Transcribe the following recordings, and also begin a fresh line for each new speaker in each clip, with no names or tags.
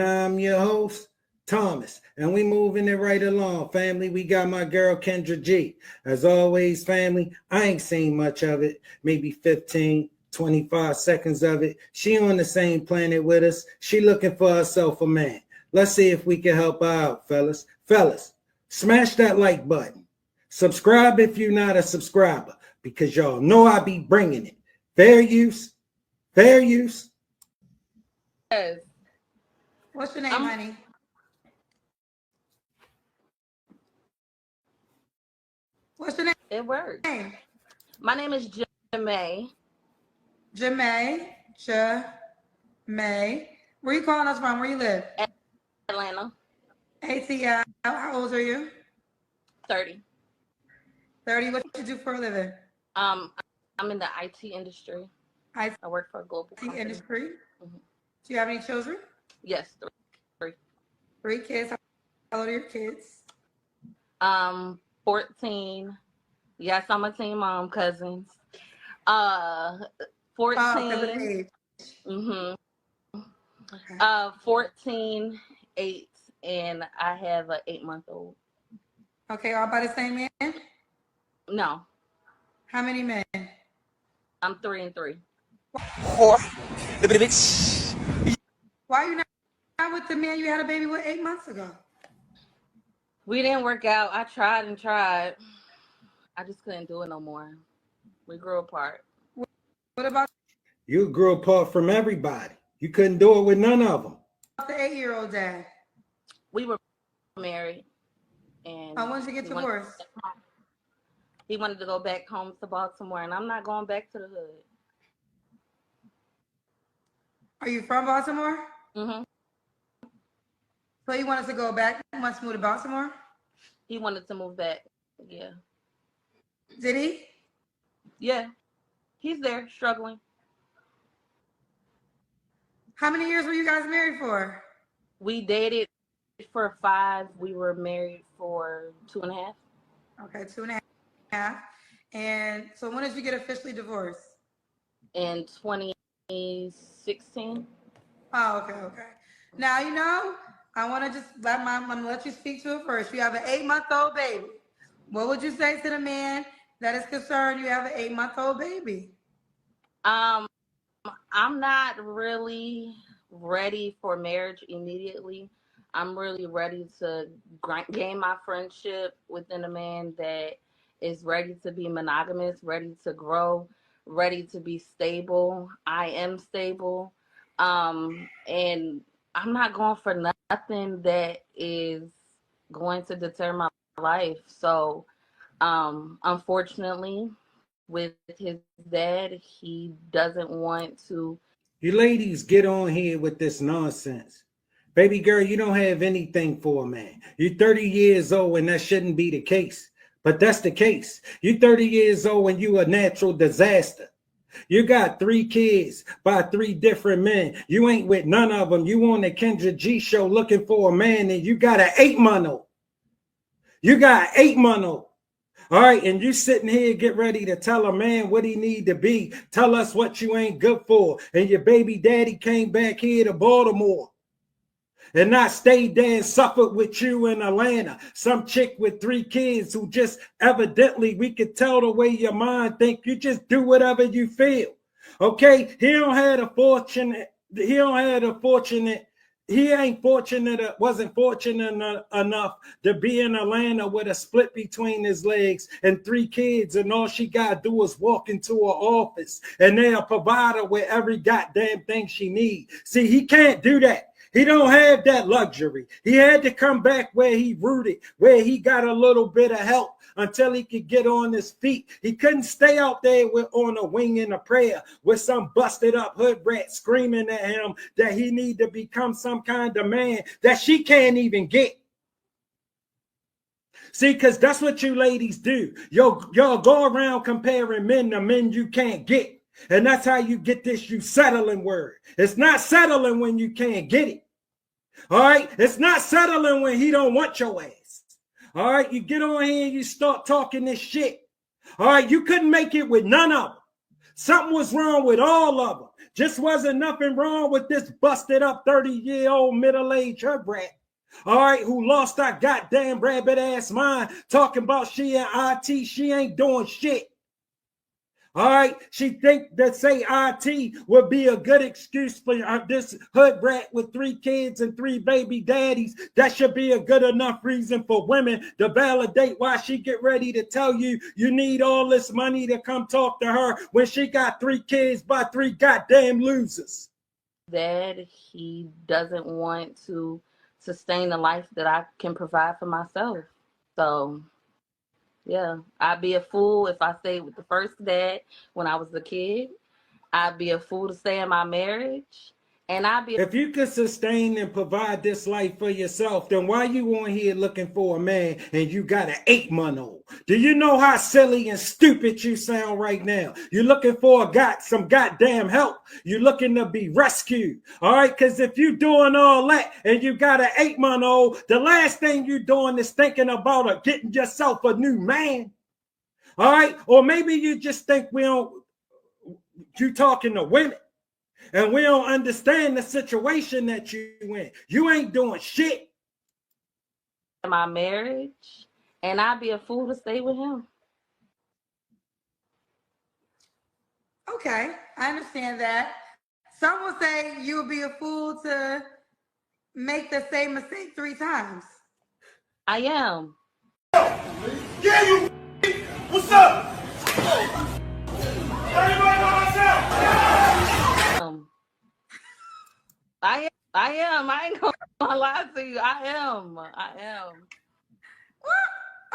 I'm your host, Thomas, and we moving it right along, family. We got my girl, Kendra G. As always, family, I ain't seen much of it, maybe 15, 25 seconds of it. She on the same planet with us. She looking for herself a man. Let's see if we can help her out, fellas. Fellas, smash that like button. Subscribe if you're not a subscriber, because y'all know I be bringing it. Fair use, fair use.
Yes.
What's your name, honey? What's your name?
It works. My name is Jamae.
Jamae. Where you calling us from? Where you live?
Atlanta.
ATL. How old are you?
30.
30. What you do for a living?
I'm in the IT industry. I work for a global
IT industry.
Mm-hmm.
Do you have any children?
Yes, 3.
3 kids. How old are your kids?
14. Yes, I'm a teen mom, cousins. 14.
Oh,
mm-hmm.
Okay.
14, 8, and I have an 8-month-old.
Okay, all by the same man?
No.
How many men?
I'm 3 and 3.
Why are you not with the man you had a baby with 8 months ago?
We didn't work out. I tried and tried. I just couldn't do it no more. We grew apart.
What about
You grew apart from everybody. You couldn't do it with none of them.
the 8-year-old dad?
We were married. And
when did you get divorced?
He wanted to go back home to Baltimore, and I'm not going back to the hood.
Are you from Baltimore?
Mm-hmm.
So he wanted to go back. He wants to move to Baltimore?
He wanted to move back. Yeah.
Did he?
Yeah. He's there, struggling.
How many years were you guys married for?
We dated for 5. We were married for 2.5.
Okay, 2.5. And so when did you get officially divorced?
In 2016.
Oh, okay. Now, I want to just I'm going to let you speak to it first. You have an 8-month-old baby. What would you say to the man that is concerned you have an 8-month-old baby?
I'm not really ready for marriage immediately. I'm really ready to gain my friendship within a man that is ready to be monogamous, ready to grow, ready to be stable. I am stable. And I'm not going for nothing that is going to deter my life. So, unfortunately, with his dad, he doesn't want to.
You ladies get on here with this nonsense. Baby girl, you don't have anything for a man. You're 30 years old and that shouldn't be the case. But that's the case. You're 30 years old and you a natural disaster. You got 3 kids by 3 different men. You ain't with none of them. You on the Kendra G show looking for a man and you got an 8-month-old. You got an 8-month-old. All right, and you sitting here get ready to tell a man what he need to be. Tell us what you ain't good for. And your baby daddy came back here to Baltimore and not stayed there and suffered with you in Atlanta. Some chick with 3 kids who just evidently, we could tell the way your mind think, you just do whatever you feel. Okay, he wasn't fortunate enough to be in Atlanta with a split between his legs and 3 kids, and all she got to do is walk into her office and they'll provide her with every goddamn thing she needs. See, he can't do that. He don't have that luxury. He had to come back where he rooted, where he got a little bit of help until he could get on his feet. He couldn't stay out there on a wing and a prayer with some busted up hood rat screaming at him that he need to become some kind of man that she can't even get. See, because that's what you ladies do. Y'all go around comparing men to men you can't get. And that's how you get this you settling word. It's not settling when you can't get it. All right? It's not settling when he don't want your ass. All right? You get on here and you start talking this shit. All right? You couldn't make it with none of them. Something was wrong with all of them. Just wasn't nothing wrong with this busted up 30-year-old middle-aged hood rat. All right, who lost her goddamn rabbit ass mind talking about she in IT. She ain't doing shit. All right, she think that say IT would be a good excuse for this hood rat with 3 kids and 3 baby daddies. That should be a good enough reason for women to validate why she get ready to tell you you need all this money to come talk to her when she got 3 kids by 3 goddamn losers.
That he doesn't want to sustain the life that I can provide for myself. So yeah, I'd be a fool if I stayed with the first dad when I was a kid. I'd be a fool to stay in my marriage. And I'd be
If you could sustain and provide this life for yourself, then why you on here looking for a man and you got an 8-month-old? Do you know how silly and stupid you sound right now? You're looking for some goddamn help. You're looking to be rescued. All right, because if you doing all that and you got an 8-month-old, the last thing you doing is thinking about getting yourself a new man. All right, or maybe you just think you talking to women. And we don't understand the situation that you in. You ain't doing shit.
in my marriage, and I'd be a fool to stay with him.
Okay, I understand that. Some will say you would be a fool to make the same mistake 3 times.
I am.
Yeah, you. What's up? Everybody know myself.
I am. I ain't gonna lie to you. I am.
Well,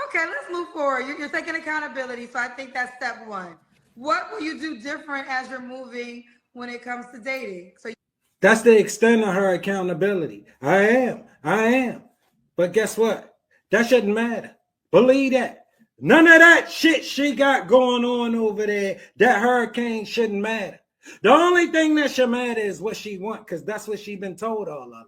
okay, let's move forward. You're taking accountability, so I think that's step 1. What will you do different as you're moving when it comes to dating?
That's the extent of her accountability. I am. But guess what? That shouldn't matter. Believe that. None of that shit she got going on over there, that hurricane shouldn't matter. The only thing that should matter is what she want, because that's what she been told all her life.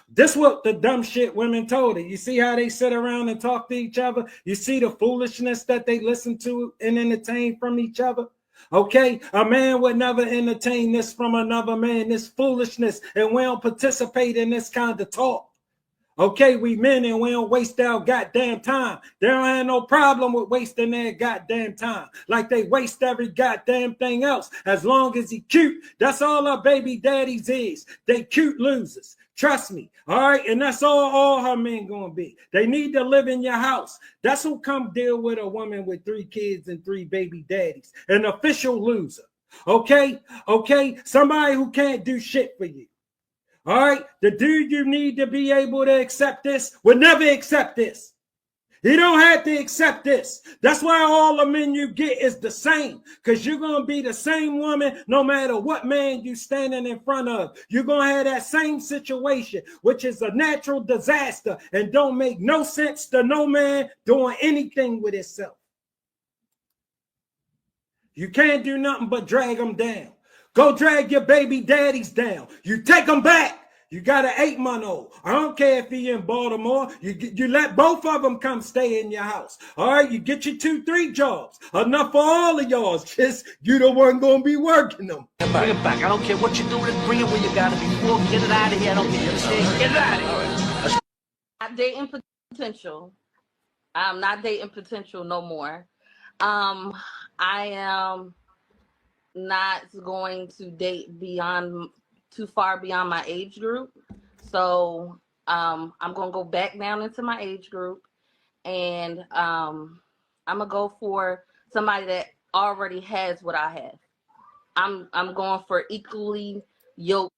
This what the dumb shit women told her. You see how they sit around and talk to each other? You see the foolishness that they listen to and entertain from each other? Okay, a man would never entertain this from another man, this foolishness, and we don't participate in this kind of talk. Okay, we men and we don't waste our goddamn time. They don't have no problem with wasting their goddamn time. Like they waste every goddamn thing else. As long as he cute, that's all our baby daddies is. They cute losers. Trust me. All right, and that's all her men gonna be. They need to live in your house. That's who come deal with a woman with 3 kids and 3 baby daddies. An official loser. Okay? Somebody who can't do shit for you. All right, the dude you need to be able to accept this will never accept this. He don't have to accept this. That's why all the men you get is the same, because you're going to be the same woman no matter what man you standing in front of. You're going to have that same situation, which is a natural disaster and don't make no sense to no man doing anything with himself. You can't do nothing but drag them down. Go drag your baby daddies down. You take them back. You got an 8-month-old. I don't care if he in Baltimore. You let both of them come stay in your house. All right, you get your 2-3 jobs. Enough for all of y'all. Just you the one gonna be working them.
Bring it back. I don't care what you're doing. Bring it where you got it before. Get it out of here. I don't care. You understand? Get it out of here.
I'm dating potential. I'm not dating potential no more. I am not going to date too far beyond my age group. So I'm gonna go back down into my age group, and I'm gonna go for somebody that already has what I have. I'm going for equally yoked.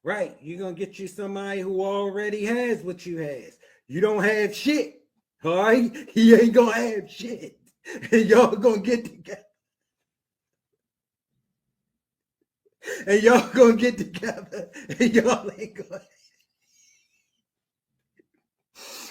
Right, you're gonna get you somebody who already has what you has. You don't have shit. All right, he ain't gonna have shit, and y'all gonna get together. And y'all gonna get together, and y'all ain't gonna.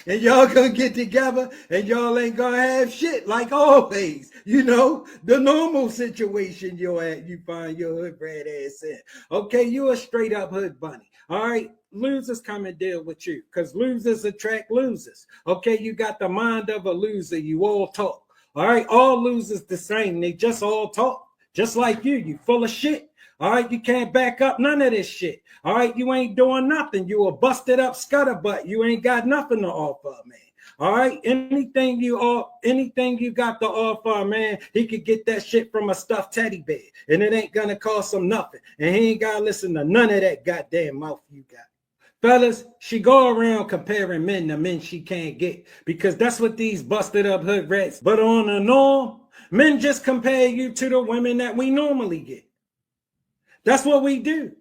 And y'all gonna get together, and y'all ain't gonna have shit like always. You know, the normal situation you find your hood rat ass in. Okay, you a straight up hood bunny. All right, losers come and deal with you, because losers attract losers. Okay, you got the mind of a loser. You all talk. All right, all losers the same. They just all talk. Just like you full of shit. All right, you can't back up none of this shit. All right, you ain't doing nothing. You a busted up scutterbutt. You ain't got nothing to offer, man. All right, anything you got to offer, man, he could get that shit from a stuffed teddy bear, and it ain't gonna cost him nothing. And he ain't gotta listen to none of that goddamn mouth you got. Fellas, she go around comparing men to men she can't get, because that's what these busted up hood rats. But on the norm, men just compare you to the women that we normally get. That's what we do.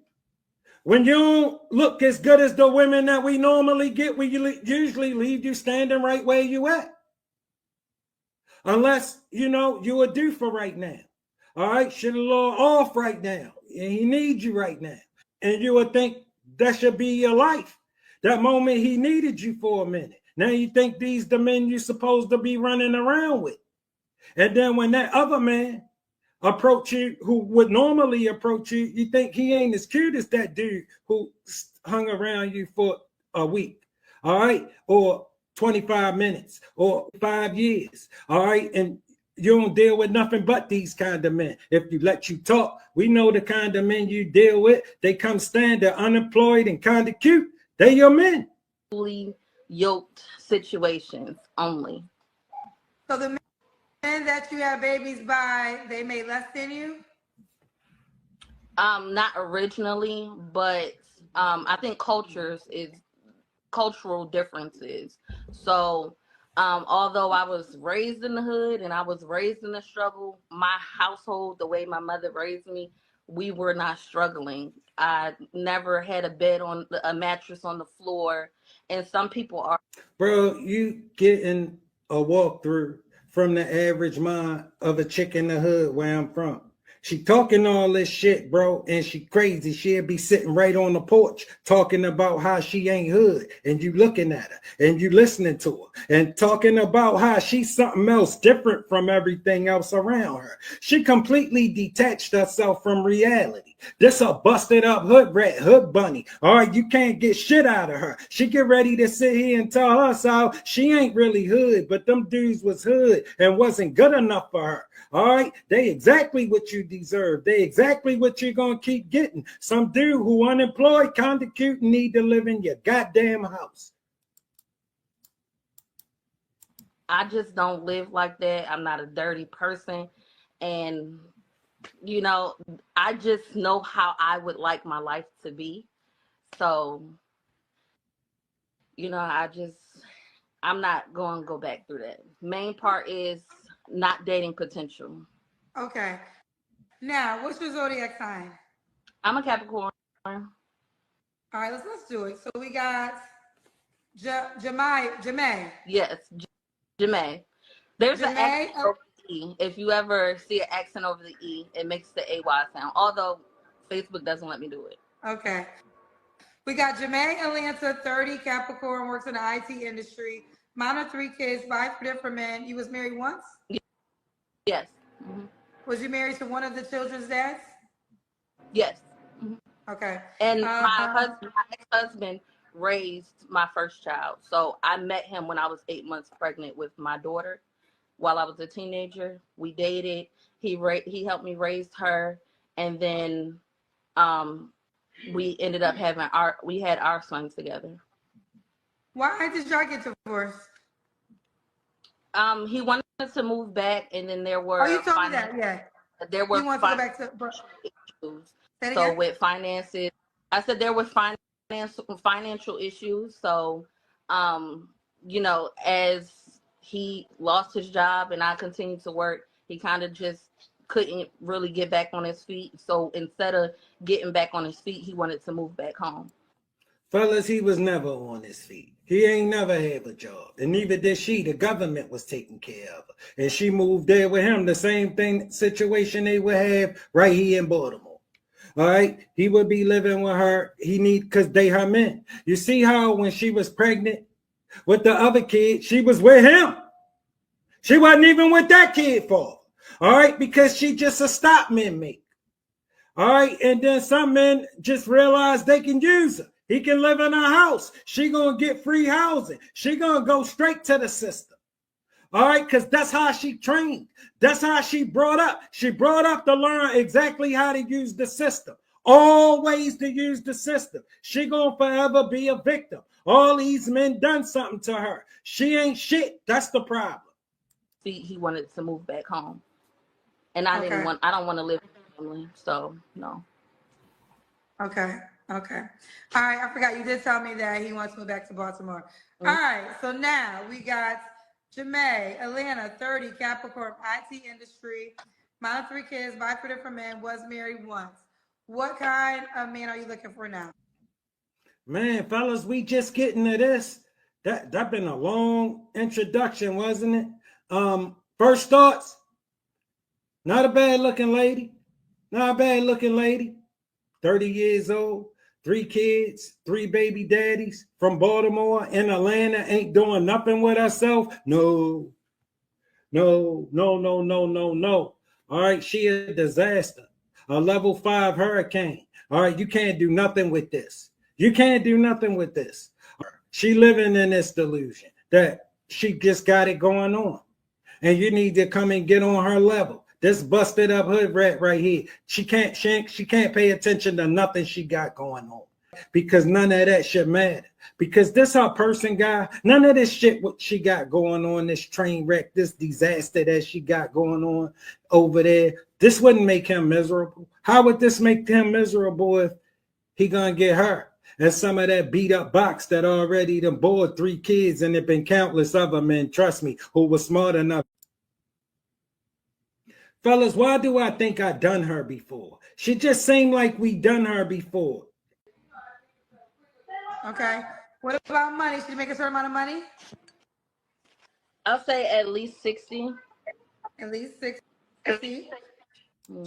When you don't look as good as the women that we normally get, we usually leave you standing right where you at. Unless, you a do for right now. All right, shit a little off right now. And he needs you right now. And you would think that should be your life. That moment he needed you for a minute. Now you think these the men you're supposed to be running around with. And then when that other man approach you, who would normally approach you, you think he ain't as cute as that dude who hung around you for a week, all right, or 25 minutes, or 5 years, all right, and you don't deal with nothing but these kind of men. If you let you talk, we know the kind of men you deal with. They come standard, unemployed, and kind of cute. They your men.
Yoked situations only.
So the men that you have babies by, they made less than you?
Not originally, but I think cultural differences. So although I was raised in the hood and I was raised in the struggle, my household, the way my mother raised me, we were not struggling. I never had a mattress on the floor, and some people are.
Bro, you getting a walkthrough from the average mind of a chick in the hood where I'm from. She talking all this shit, bro, and she crazy. She'll be sitting right on the porch talking about how she ain't hood, and you looking at her, and you listening to her, and talking about how she's something else different from everything else around her. She completely detached herself from reality. This a busted up hood rat, hood bunny. All right, you can't get shit out of her. She get ready to sit here and tell us how she ain't really hood, but them dudes was hood and wasn't good enough for her. All right, they exactly what you deserve. They exactly what you're gonna keep getting. Some dude who unemployed, kind of cute, and need to live in your goddamn house.
I just don't live like that. I'm not a dirty person, and I just know how I would like my life to be. So, I'm not going to go back through that. Main part is not dating potential.
Okay. Now, what's your zodiac sign?
I'm a Capricorn.
All right, let's do it. So we got Jamae.
Yes, Jamae. There's an
Jamae,
accent over the E. If you ever see an accent over the E, it makes the AY sound. Although Facebook doesn't let me do it.
Okay. We got Jamae Atlanta, 30, Capricorn, works in the IT industry. Mine are 3 kids, 5 different men. You was married once?
Yes. Mm-hmm.
Was you married to one of the children's dads?
Yes. Mm-hmm.
Okay.
And my ex-husband raised my first child. So I met him when I was 8 months pregnant with my daughter. While I was a teenager, we dated. He helped me raise her, and then we ended up having our sons together.
Why did y'all get divorced?
He wanted to move back, and then there were.
Oh, you told me that, yeah.
There were
financial
issues. So with finances, I said there were financial issues. So, as he lost his job and I continued to work, he kind of just couldn't really get back on his feet. So instead of getting back on his feet, he wanted to move back home.
Fellas, he was never on his feet. He ain't never had a job. And neither did she. The government was taking care of her. And she moved there with him. The same situation they would have right here in Baltimore. All right. He would be living with her. Because they her men. You see how when she was pregnant with the other kid, she was with him. She wasn't even with that kid for. All right. Because she just a stop men make. All right. And then some men just realize they can use her. He can live in her house. She gonna get free housing. She gonna go straight to the system. All right, because that's how she trained. That's how she brought up. She brought up to learn exactly how to use the system. Always to use the system. She gonna forever be a victim. All these men done something to her. She ain't shit. That's the problem.
He wanted to move back home, and I
Okay.
don't want to live with the family, so no.
Okay. Okay. All right. I forgot you did tell me that he wants to move back to Baltimore. All right. So now we got Jamae, Atlanta, 30, Capricorn, IT industry, mom of 3 kids, by 3 different men, was married once. What kind of man are you looking for now?
Man, fellas, we just getting to this. That been a long introduction, wasn't it? First thoughts. Not a bad looking lady. Not a bad looking lady. 30 years old, 3 kids, 3 baby daddies from Baltimore in Atlanta, ain't doing nothing with herself. No. All right, she a disaster. A level 5 hurricane. All right, you can't do nothing with this. You can't do nothing with this. She living in this delusion that she just got it going on. And you need to come and get on her level. This busted up hood rat right here. She can't pay attention to nothing she got going on. Because none of that shit matter. Because this her person guy, none of this shit what she got going on, this train wreck, this disaster that she got going on over there, this wouldn't make him miserable. How would this make him miserable if he gonna get her? And some of that beat up box that already done bored 3 kids, and there been countless other men, trust me, who was smart enough. Fellas, why do I think I done her before? She just seemed like we done her before.
Okay. What about money? Should he make a certain amount of money?
I'll say at least 60.
At least 60.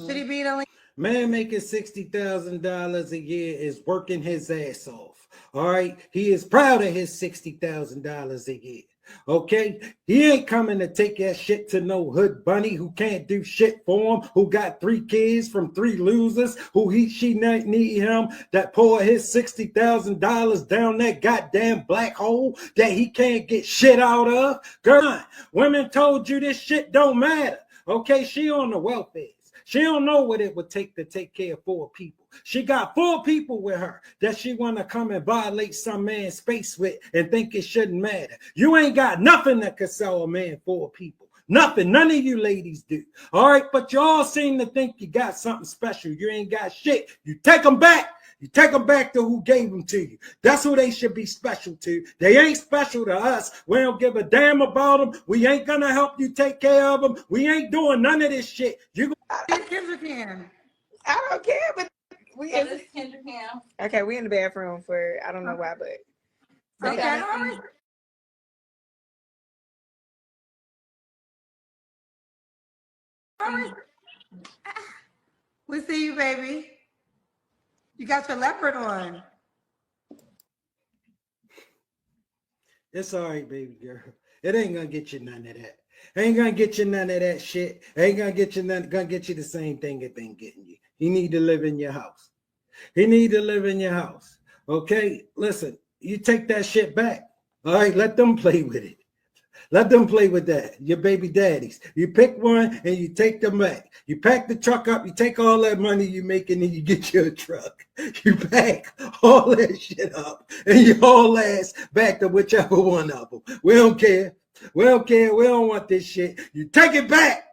Should he be in a
Man making $60,000 a year is working his ass off. All right. He is proud of his $60,000 a year. Okay. He ain't coming to take that shit to no hood bunny who can't do shit for him, who got 3 kids from 3 losers, she need him that pour his $60,000 down that goddamn black hole that he can't get shit out of. Girl, women told you this shit don't matter. Okay. She on the welfare. She don't know what it would take to take care of 4 people. She got 4 people with her that she want to come and violate some man's space with and think it shouldn't matter. You ain't got nothing that could sell a man 4 people. Nothing. None of you ladies do. All right, but you all seem to think you got something special. You ain't got shit. You take them back. You take them back to who gave them to you. That's who they should be special to. They ain't special to us. We don't give a damn about them. We ain't going to help you take care of them. We ain't doing none of this shit.
Kendra can.
I don't care, but we in,
Kendra Cam.
okay, we in the bathroom for I don't know why, but
Okay. All right. We see you, baby. You got your leopard on.
It's all right, baby girl. It ain't gonna get you none of that. Ain't gonna get you none of that shit. Ain't gonna get you none. Gonna get you the same thing it been getting you. You need to live in your house. He need to live in your house. Okay, listen. You take that shit back. All right, let them play with it. Let them play with that. Your baby daddies. You pick one and you take them back. You pack the truck up. You take all that money you making and you get your truck. You pack all that shit up and you haul ass back to whichever one of them. We don't care. We don't care. We don't want this shit. You take it back.